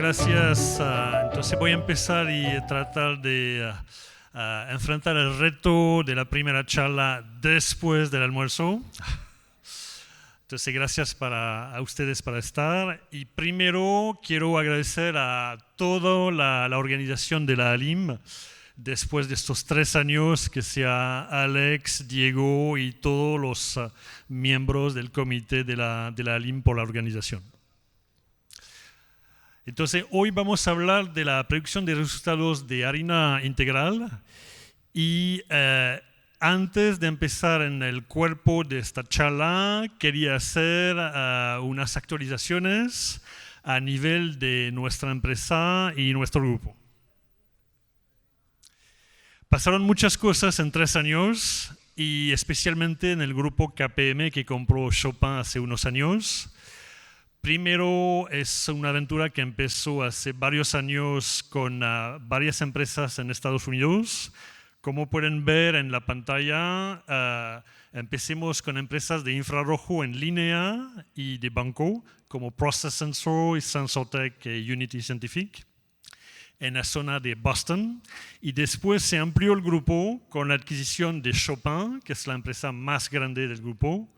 gracias. Entonces voy a empezar y tratar de enfrentar el reto de la primera charla después del almuerzo. Entonces gracias a ustedes para estar. Y primero quiero agradecer a toda la organización de la ALIM, después de estos 3 años, que sea Alex, Diego y todos los miembros del comité de la ALIM por la organización. Entonces, hoy vamos a hablar de la predicción de resultados de harina integral y antes de empezar en el cuerpo de esta charla, quería hacer unas actualizaciones a nivel de nuestra empresa y nuestro grupo. Pasaron muchas cosas en 3 años y especialmente en el grupo KPM que compró Chopin hace unos años. Primero, es una aventura que empezó hace varios años con varias empresas en Estados Unidos. Como pueden ver en la pantalla, empecemos con empresas de infrarrojo en línea y de banco, como Process Sensor, Sensortech y Unity Scientific, en la zona de Boston. Y después se amplió el grupo con la adquisición de Chopin, que es la empresa más grande del grupo,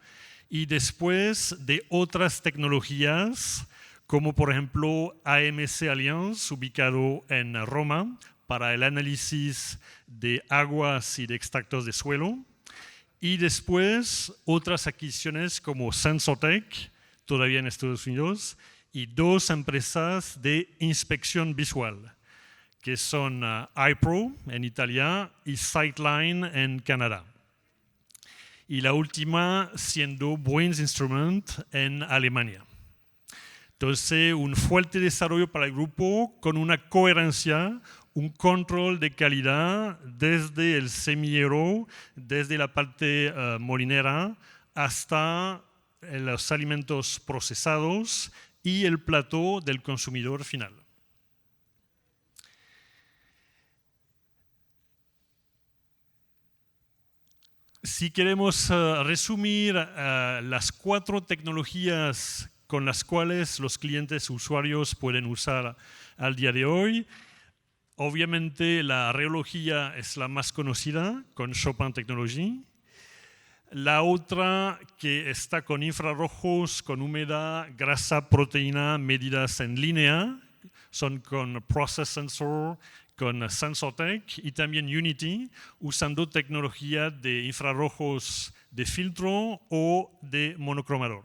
y después de otras tecnologías, como por ejemplo AMC Alliance, ubicado en Roma, para el análisis de aguas y de extractos de suelo. Y después otras adquisiciones como Sensortech, todavía en Estados Unidos, y 2 empresas de inspección visual, que son iPro en Italia y Sightline en Canadá. Y la última siendo Bruins Instrument en Alemania. Entonces, un fuerte desarrollo para el grupo con una coherencia, un control de calidad desde el semillero, desde la parte molinera hasta los alimentos procesados y el plato del consumidor final. Si queremos resumir las 4 tecnologías con las cuales los clientes usuarios pueden usar al día de hoy, obviamente la rheología es la más conocida con Chopin Technology. La otra que está con infrarrojos, con humedad, grasa, proteína, medidas en línea, son con Process Sensor, con Sensortech y también Unity, usando tecnología de infrarrojos de filtro o de monocromador.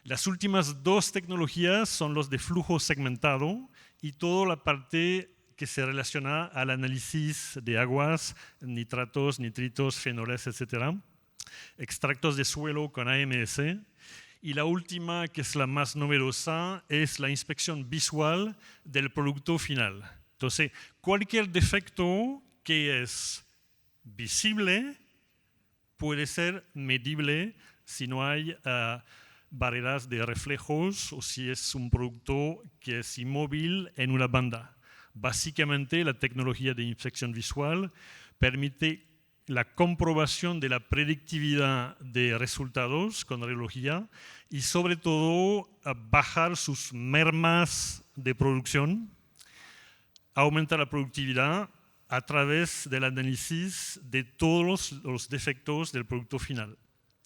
Las últimas 2 tecnologías son los de flujo segmentado y toda la parte que se relaciona al análisis de aguas, nitratos, nitritos, fenoles, etc. Extractos de suelo con AMS. Y la última, que es la más novedosa, es la inspección visual del producto final. Entonces, cualquier defecto que es visible puede ser medible si no hay barreras de reflejos o si es un producto que es inmóvil en una banda. Básicamente, la tecnología de inspección visual permite la comprobación de la predictividad de resultados con rheología y sobre todo bajar sus mermas de producción, aumentar la productividad a través del análisis de todos los defectos del producto final.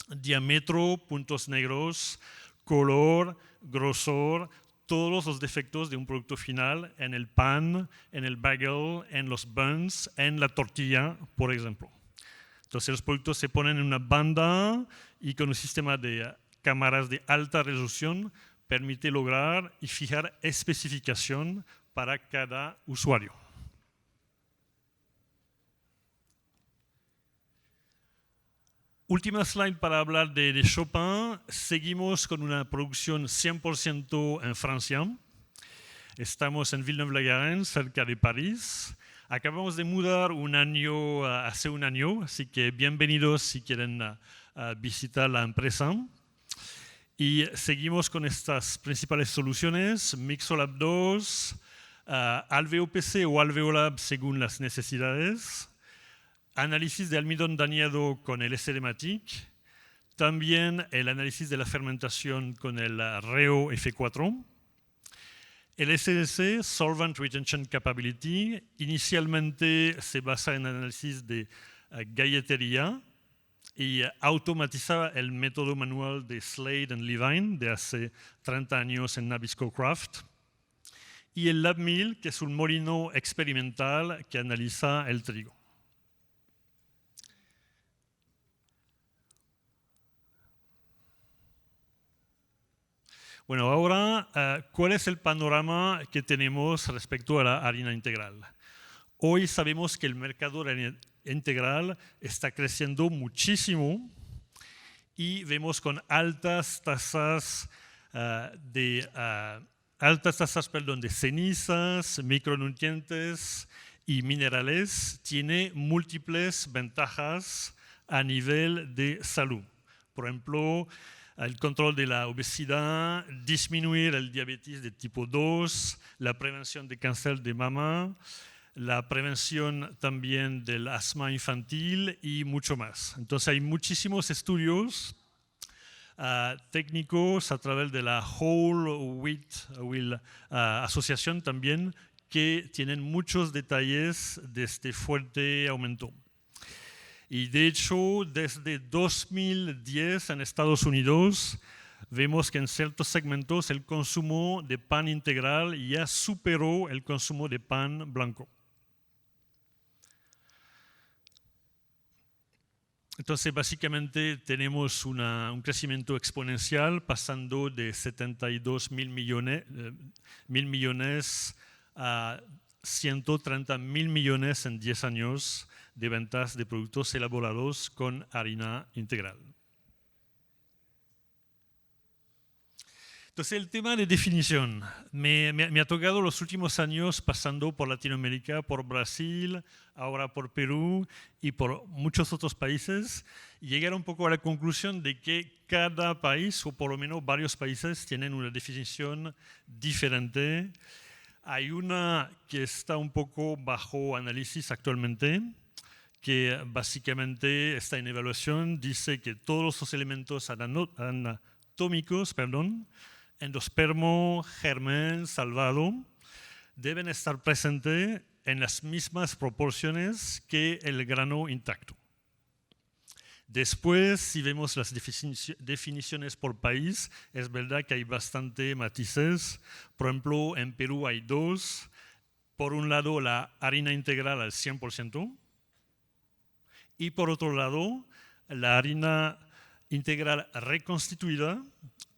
Diámetro, puntos negros, color, grosor, todos los defectos de un producto final en el pan, en el bagel, en los buns, en la tortilla, por ejemplo. Entonces los productos se ponen en una banda y con un sistema de cámaras de alta resolución permite lograr y fijar especificación para cada usuario. Última slide para hablar de Chopin. Seguimos con una producción 100% en Francia. Estamos en Villeneuve-la-Garenne, cerca de París. Acabamos de mudar hace un año, así que bienvenidos si quieren visitar la empresa. Y seguimos con estas principales soluciones: Mixolab 2, AlveoPC o Alveolab según las necesidades, análisis de almidón dañado con el SDMatic, también el análisis de la fermentación con el Reo F4, El SRC, Solvent Retention Capability, inicialmente se basa en análisis de galletería y automatiza el método manual de Slade and Levine de hace 30 años en Nabisco Craft. Y el Lab Mill, que es un molino experimental que analiza el trigo. Bueno, ahora, ¿cuál es el panorama que tenemos respecto a la harina integral? Hoy sabemos que el mercado de harina integral está creciendo muchísimo y vemos con altas tasas de cenizas, micronutrientes y minerales. Tiene múltiples ventajas a nivel de salud. Por ejemplo, el control de la obesidad, disminuir el diabetes de tipo 2, la prevención de cáncer de mama, la prevención también del asma infantil y mucho más. Entonces hay muchísimos estudios técnicos a través de la Whole Wheat Asociación también que tienen muchos detalles de este fuerte aumento. Y de hecho, desde 2010 en Estados Unidos, vemos que en ciertos segmentos el consumo de pan integral ya superó el consumo de pan blanco. Entonces, básicamente tenemos un crecimiento exponencial pasando de 72 mil millones a 130 mil millones en 10 años de ventas de productos elaborados con harina integral. Entonces, el tema de definición me ha tocado los últimos años pasando por Latinoamérica, por Brasil, ahora por Perú y por muchos otros países, y llegar un poco a la conclusión de que cada país, o por lo menos varios países, tienen una definición diferente. Hay una que está un poco bajo análisis actualmente, que básicamente está en evaluación, dice que todos los elementos anatómicos, endospermo, germen, salvado, deben estar presentes en las mismas proporciones que el grano intacto. Después, si vemos las definiciones por país, es verdad que hay bastante matices. Por ejemplo, en Perú hay dos. Por un lado, la harina integral al 100%. Y por otro lado, la harina integral reconstituida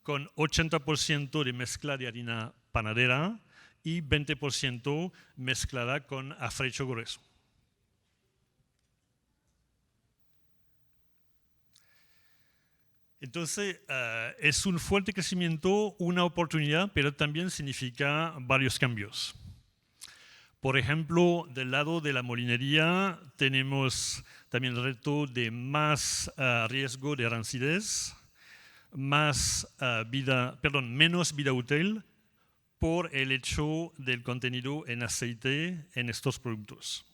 con 80% de mezcla de harina panadera y 20% mezclada con afrecho grueso. Entonces, es un fuerte crecimiento, una oportunidad, pero también significa varios cambios. Por ejemplo, del lado de la molinería tenemos también el reto de más riesgo de rancidez, menos vida útil por el hecho del contenido en aceite en estos productos,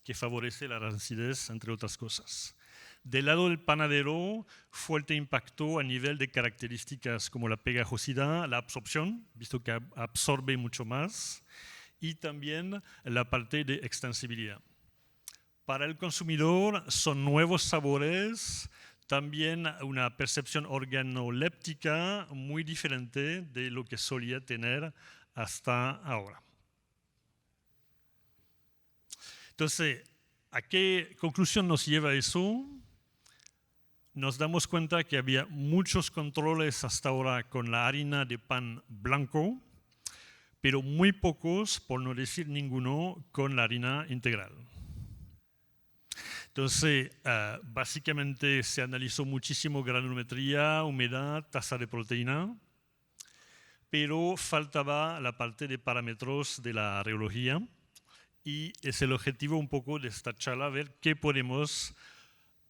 que favorece la rancidez, entre otras cosas. Del lado del panadero, fuerte impacto a nivel de características como la pegajosidad, la absorción, visto que absorbe mucho más, y también la parte de extensibilidad. Para el consumidor son nuevos sabores, también una percepción organoléptica muy diferente de lo que solía tener hasta ahora. Entonces, ¿a qué conclusión nos lleva eso? Nos damos cuenta que había muchos controles hasta ahora con la harina de pan blanco, pero muy pocos, por no decir ninguno, con la harina integral. Entonces, básicamente se analizó muchísimo granulometría, humedad, tasa de proteína, pero faltaba la parte de parámetros de la reología y es el objetivo un poco de esta charla, ver qué podemos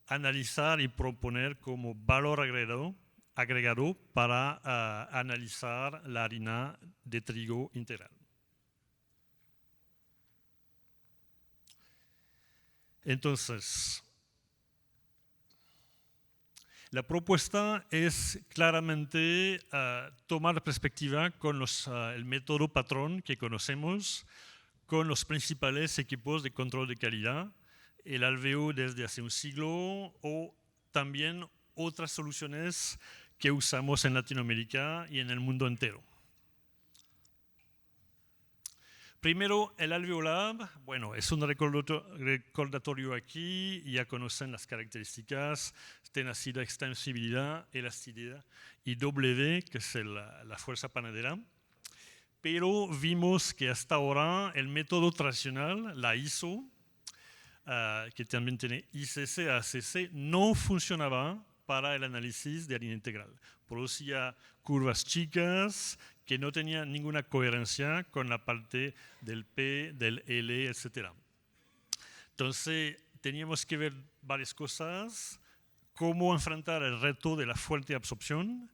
analizar y proponer como valor agregado para analizar la harina de trigo integral. Entonces, La propuesta es claramente tomar perspectiva con el método patrón que conocemos, con los principales equipos de control de calidad, el Alveo desde hace un siglo o también otras soluciones que usamos en Latinoamérica y en el mundo entero. Primero, el Alveolab, bueno, es un recordatorio aquí, ya conocen las características, tenacidad, extensibilidad, elasticidad y W, que es la fuerza panadera. Pero vimos que hasta ahora el método tradicional, la ISO, que también tiene ICC, ACC, no funcionaba para el análisis de harina integral. Producía curvas chicas que no tenían ninguna coherencia con la parte del P, del L, etc. Entonces, teníamos que ver varias cosas, cómo enfrentar el reto de la fuerte absorción,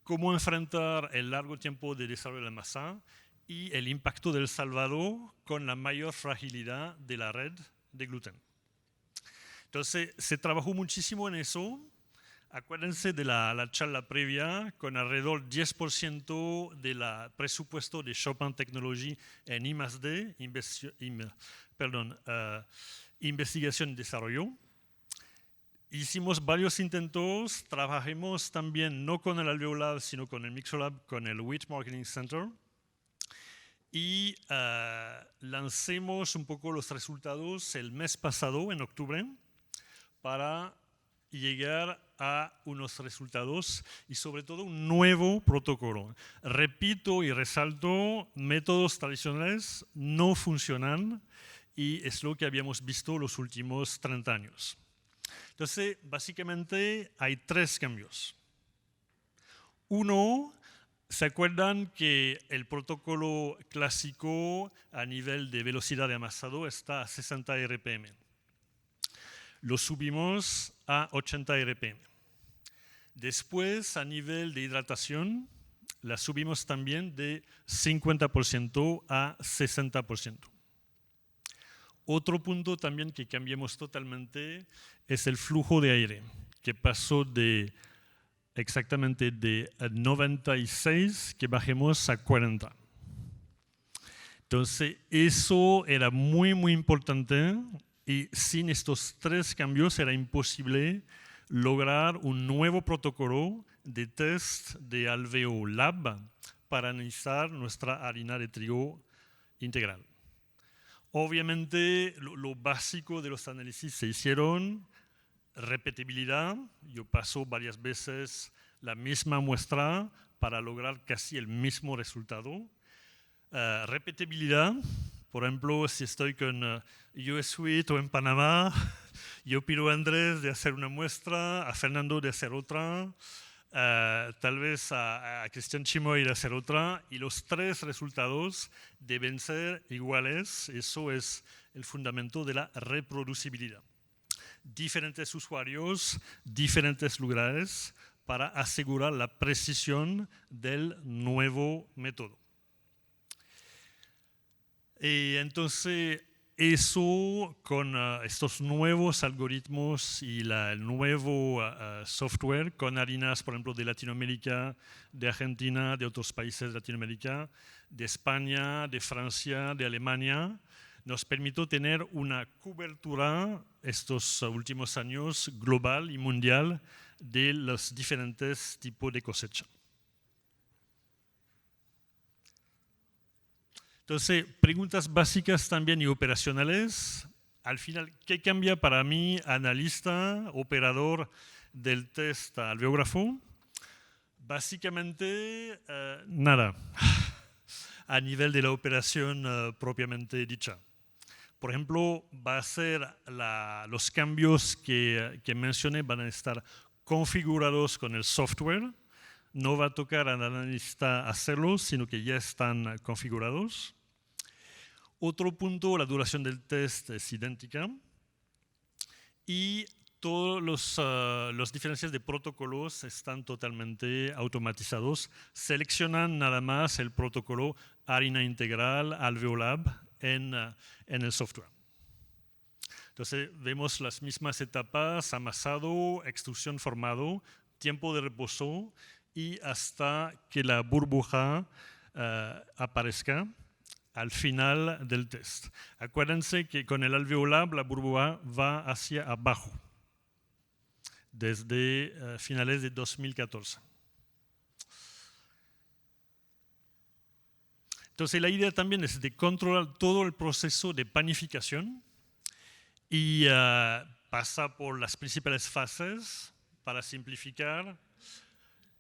cómo enfrentar el largo tiempo de desarrollo de la masa y el impacto del salvado con la mayor fragilidad de la red de gluten. Entonces, se trabajó muchísimo en eso. Acuérdense de la charla previa, con alrededor del 10% del presupuesto de Chopin Technology en I+D, investigación y desarrollo. Hicimos varios intentos, trabajamos también no con el Alveolab, sino con el Mixolab, con el WIT Marketing Center. Y lancemos un poco los resultados el mes pasado, en octubre, para llegar a unos resultados y sobre todo un nuevo protocolo. Repito y resalto, métodos tradicionales no funcionan y es lo que habíamos visto los últimos 30 años. Entonces, básicamente hay 3 cambios. Uno, ¿se acuerdan que el protocolo clásico a nivel de velocidad de amasado está a 60 RPM? Lo subimos a 80 RPM. Después, a nivel de hidratación, la subimos también de 50% a 60%. Otro punto también que cambiamos totalmente es el flujo de aire, que pasó de exactamente de 96 que bajemos a 40. Entonces, eso era muy, muy importante y sin estos 3 cambios era imposible lograr un nuevo protocolo de test de Alveolab para analizar nuestra harina de trigo integral. Obviamente, lo básico de los análisis se hicieron, repetibilidad, yo paso varias veces la misma muestra para lograr casi el mismo resultado. Repetibilidad, por ejemplo, si estoy con US Sweet o en Panamá, yo pido a Andrés de hacer una muestra, a Fernando de hacer otra, tal vez a Cristian Chimoy de hacer otra, y los 3 resultados deben ser iguales. Eso es el fundamento de la reproducibilidad. Diferentes usuarios, diferentes lugares para asegurar la precisión del nuevo método. Y entonces, eso con estos nuevos algoritmos y el nuevo software con harinas, por ejemplo, de Latinoamérica, de Argentina, de otros países de Latinoamérica, de España, de Francia, de Alemania, nos permitió tener una cobertura estos últimos años global y mundial de los diferentes tipos de cosecha. Entonces, preguntas básicas también y operacionales. Al final, ¿qué cambia para mí, analista, operador del test alveógrafo? Básicamente, nada, a nivel de la operación propiamente dicha. Por ejemplo, va a ser los cambios que mencioné van a estar configurados con el software. No va a tocar al analista hacerlos, sino que ya están configurados. Otro punto, la duración del test es idéntica. Y todos los diferencias de protocolos están totalmente automatizados. Seleccionan nada más el protocolo harina integral Alveolab en el software. Entonces vemos las mismas etapas: amasado, extrusión, formado, tiempo de reposo y hasta que la burbuja aparezca al final del test. Acuérdense que con el Alveolab la burbuja va hacia abajo desde finales de 2014. Entonces la idea también es de controlar todo el proceso de panificación y pasa por las principales fases para simplificar: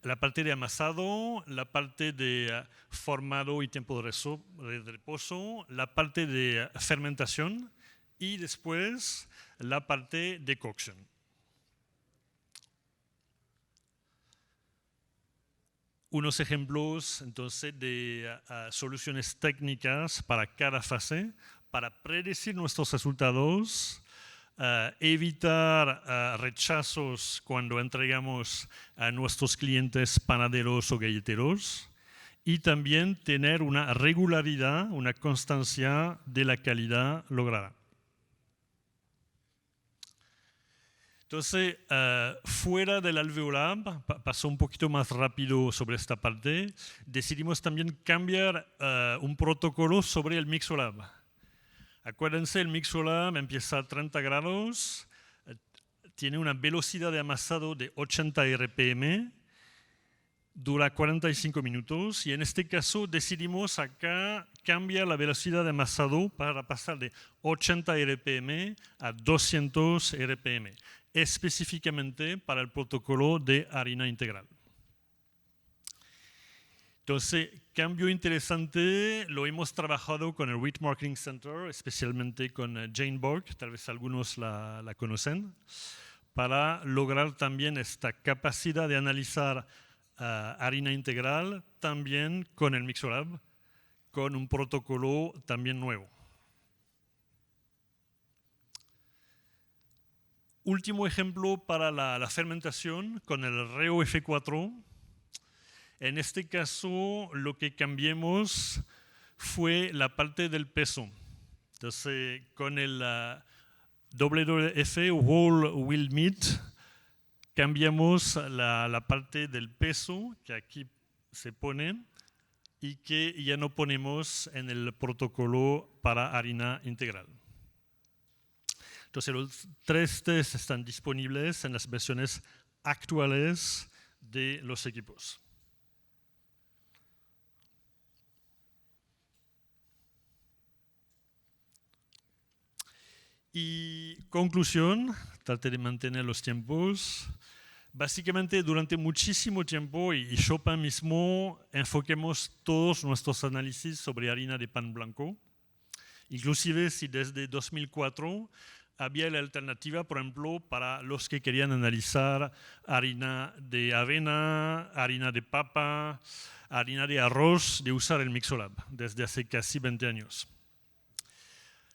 la parte de amasado, la parte de formado y tiempo de reposo, la parte de fermentación y después la parte de cocción. Unos ejemplos entonces de soluciones técnicas para cada fase, para predecir nuestros resultados, evitar rechazos cuando entregamos a nuestros clientes panaderos o galleteros, y también tener una regularidad, una constancia de la calidad lograda. Entonces, fuera del Alveolab, pasó un poquito más rápido sobre esta parte, decidimos también cambiar un protocolo sobre el Mixolab. Acuérdense, el Mixolab empieza a 30 grados, tiene una velocidad de amasado de 80 RPM, dura 45 minutos y en este caso decidimos acá cambiar la velocidad de amasado para pasar de 80 RPM a 200 RPM, específicamente para el protocolo de harina integral. Entonces, cambio interesante, lo hemos trabajado con el Wheat Marketing Center, especialmente con Jane Borg, tal vez algunos la conocen, para lograr también esta capacidad de analizar harina integral también con el Mixolab, con un protocolo también nuevo. Último ejemplo para la fermentación con el Reo F4. En este caso, lo que cambiamos fue la parte del peso. Entonces, con el WWF, Whole Wheat Meat, cambiamos la parte del peso que aquí se pone y que ya no ponemos en el protocolo para harina integral. Entonces, los 3 tests están disponibles en las versiones actuales de los equipos. Y conclusión, trate de mantener los tiempos. Básicamente, durante muchísimo tiempo, y Chopin mismo, enfoquemos todos nuestros análisis sobre harina de pan blanco. Inclusive si desde 2004 había la alternativa, por ejemplo, para los que querían analizar harina de avena, harina de papa, harina de arroz, de usar el Mixolab desde hace casi 20 años.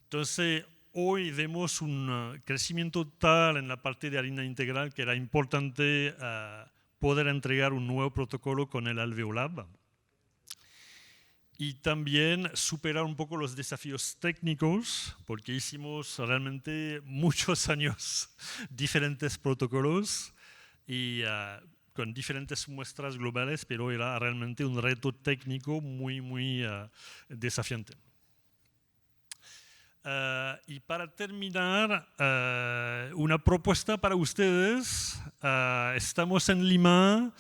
Entonces, hoy vemos un crecimiento tal en la parte de harina integral que era importante poder entregar un nuevo protocolo con el Alveolab y también superar un poco los desafíos técnicos, porque hicimos realmente muchos años diferentes protocolos y con diferentes muestras globales, pero era realmente un reto técnico muy desafiante. Y para terminar, una propuesta para ustedes. Estamos en Lima.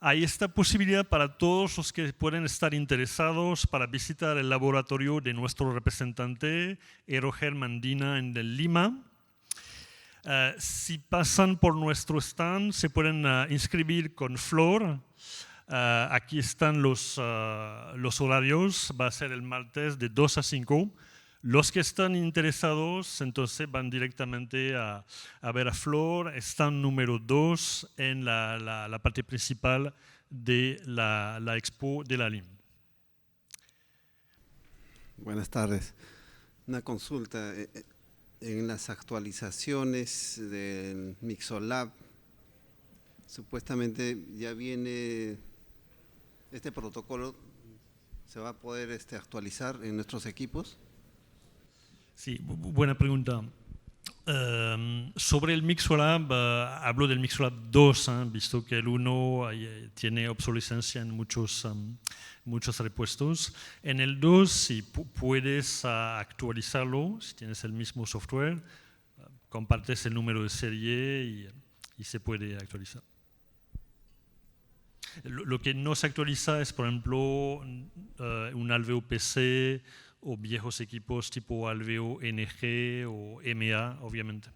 Hay esta posibilidad para todos los que pueden estar interesados para visitar el laboratorio de nuestro representante, Eroger Mandina, en Lima. Si pasan por nuestro stand, se pueden inscribir con Flor. Aquí están los horarios. Va a ser el martes de 2 a 5. Los que están interesados, entonces van directamente a ver a Flor. Stand número 2 en la parte principal de la expo de la LIM. Buenas tardes. Una consulta. En las actualizaciones del Mixolab, supuestamente ya viene este protocolo, ¿se va a poder actualizar en nuestros equipos? Sí, buena pregunta. Sobre el Mixolab, hablo del Mixolab 2, visto que el 1 tiene obsolescencia en muchos repuestos. En el 2, si puedes actualizarlo, si tienes el mismo software, compartes el número de serie y se puede actualizar. Lo que no se actualiza es, por ejemplo, un Alveo PC o viejos equipos tipo Alveo NG o MA, obviamente.